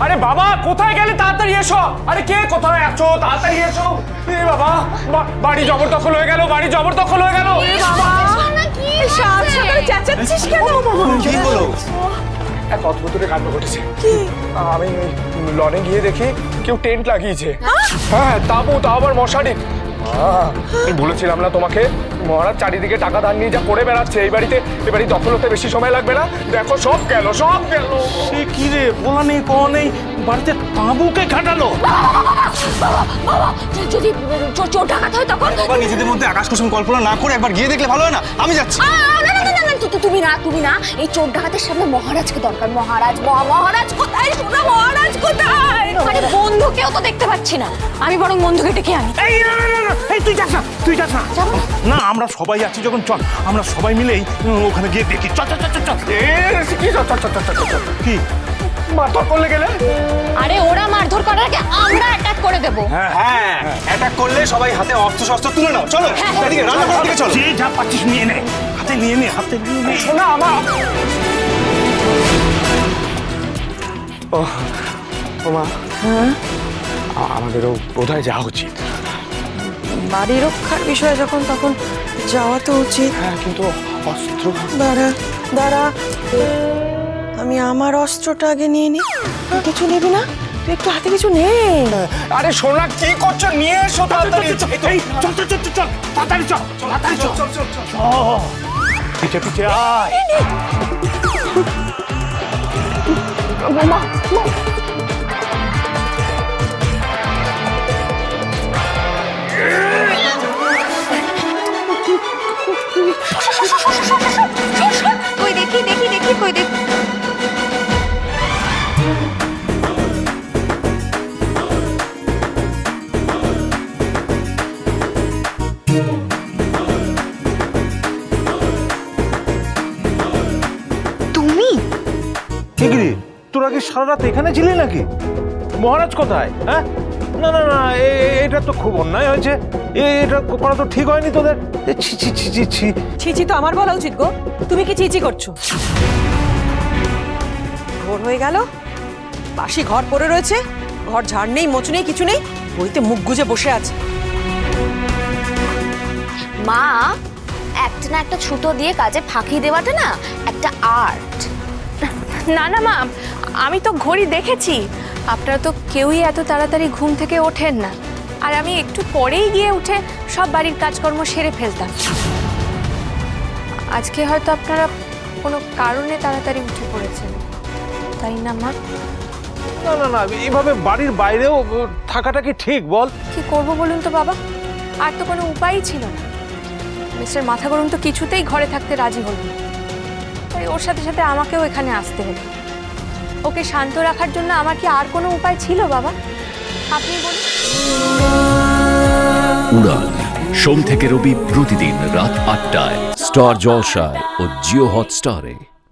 আরে বাবা কোথায় গেলে? তাড়াতাড়ি এসো। আরে কে কোথায় আছো? তাড়াতাড়ি এসো। এ বাবা, বাড়ি জবরদখল হয়ে গেল, বাড়ি জবরদখল হয়ে গেল। সাত সকালে চেঁচাচ্ছিস কেন? কি হলো? এক অদ্ভুত কাণ্ড ঘটেছে। কি? আমি লনে গিয়ে দেখি কেউ টেন্ট লাগিয়েছে। হ্যাঁ, তাও আবার মশারি। আমি বলেছিলাম না তোমাকে, মহারাজ চারিদিকে টাকা ধার নিয়ে যা করে বেড়াচ্ছে। এই বাড়ি দখল হতে বেশি সময় লাগবে না। দেখো সব গেল, সব গেল। সে কি রে, বলা নেই কওয়া নেই, বাড়িতে তাঁবুকে খাটালো। যদি চোর ডাকাত হয় তখন? বাবা, নিজেদের মধ্যে আকাশ কুসুম কল্পনা না করে একবার গিয়ে দেখলে ভালো হয় না? আমি যাচ্ছি। তুমি না, এই চোর ডাকাতের সামনে মহারাজকে দরকার। মহারাজ কোথায়? শোনা, মহারাজ কোথায়? আরে বন্ধুকেও তো দেখতে পাচ্ছি না। আমি বরং বন্ধুকে ডেকে আনি। এই তুই যাস না, তুই যাস না। না, আমরা সবাই আছি যখন, চল আমরা সবাই মিলেই ওখানে গিয়ে দেখি। চল চল চল চল। কি মারধর করলে গেলে? আরে ওরা মারধর করার আগে আমরা অ্যাটাক করে দেব। হ্যাঁ, অ্যাটাক করলে সবাই হাতে অস্ত্র শস্ত্র তুলে নাও। চলো এদিকে রান্না করার দিকে চলো। যে যা পাচ্ছিস নিয়ে নে, হাতে নিয়ে নে। শোনা আমার মা, আমাদেরও বোধহয় যাওয়া উচিত। বাড়ি রক্ষার বিষয় যখন, তখন যাওয়া তো উচিত। হ্যাঁ, কিন্তু অস্ত্র। দাঁড়া, আমি আমার অস্ত্রটা আগে নিয়ে নি। তুই কিছু নিবি না? তুই একটু হাতে কিছু নে। আরে সোনা, কি করছো? নিয়ে এসো তাড়াতাড়ি। এই চল চল চল চল, তাড়াতাড়ি চল, তাড়াতাড়ি চল চল চল চল। পিছে পিছে আয়। কই দেখি কই দেখি। তুমি? কি রে, তোরা কি সারা রাত এখানে ছিলি নাকি? মহারাজ কোথায়? হ্যাঁ, না না না, এটা তো খুব অন্যায় হয়েছে। এটা করা তো ঠিক হয়নি তোদের। ছি ছি ছি ছি ছি। ছিচি তো আমার বলা উচিত গো। তুমি কি ছিচি করছো? ভোর হয়ে গেল, বাসি ঘর পড়ে রয়েছে, ঘর ঝাড় নেই, মোচ নেই, কিছু নেই, বইতে মুখ গুজে বসে আছে। মা, একটা ছুতো দিয়ে কাজে ফাঁকি দেওয়াটা না একটা আর্ট। না মা, আমি তো ঘড়ি দেখেছি। আপনারা তো কেউই এত তাড়াতাড়ি ঘুম থেকে ওঠেন না, আর আমি একটু পরেই গিয়ে উঠে সব বাড়ির কাজকর্ম সেরে ফেলতাম। আজকে হয়তো আপনারা কোনো কারণে তাড়াতাড়ি উঠে পড়েছেন, তাই না মা? না না না, এইভাবে বাড়ির বাইরেও থাকাটা কি ঠিক বল? কি করবো বলুন তো বাবা, আর তো কোনো উপায়ই ছিল না। মিস্টার মাথা গরম তো কিছুতেই ঘরে থাকতে রাজি হল না, তাই ওর সাথে সাথে আমাকেও এখানে আসতে হলো। ওকে শান্ত রাখার জন্য আমার কি আর কোনো উপায় ছিল বাবা? আপনি বলুন। উড়ান সোম থেকে রবি প্রতিদিন রাত ৮টায় স্টার জলসায় ও জিও হটস্টারে।